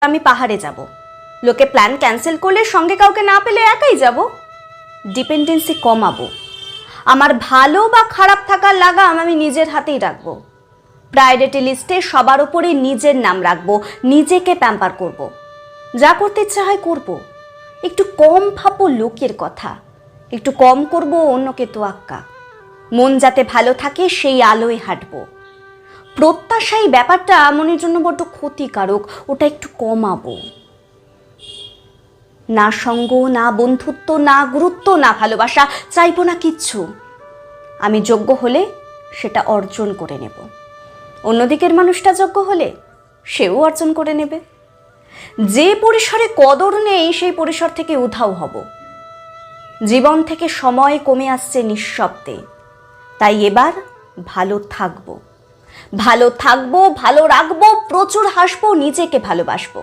আমি পাহাড়ে যাব, লোকে প্ল্যান ক্যান্সেল করলে সঙ্গে কাউকে না পেলে একাই যাব। ডিপেন্ডেন্সি কমাবো, আমার ভালো বা খারাপ থাকার লাগাম আমি নিজের হাতেই রাখবো। প্রায়োরিটি লিস্টে সবার উপরে নিজের নাম রাখবো, নিজেকে প্যাম্পার করব। যা করতে ইচ্ছা হয় করব, একটু কম ভাববো লোকের কথা, একটু কম করব অন্যকে তোয়াক্কা। মন যাতে ভালো থাকে সেই আলোয় হাঁটবো। প্রত্যাশাই ব্যাপারটা মনের জন্য বড্ড ক্ষতিকারক, ওটা একটু কমাবো। না সঙ্গ, না বন্ধুত্ব, না গুরুত্ব, না ভালোবাসা, চাইবো না কিচ্ছু। আমি যোগ্য হলে সেটা অর্জন করে নেব, অন্যদিকের মানুষটা যোগ্য হলে সেও অর্জন করে নেবে। যে পরিসরে কদর নেই সেই পরিসর থেকে উধাও হব। জীবন থেকে সময় কমে আসছে নিঃশব্দে, তাই এবার ভালো থাকবো, ভালো থাকবো, ভালো রাখবো, প্রচুর হাসবো, নিজেকে ভালোবাসবো।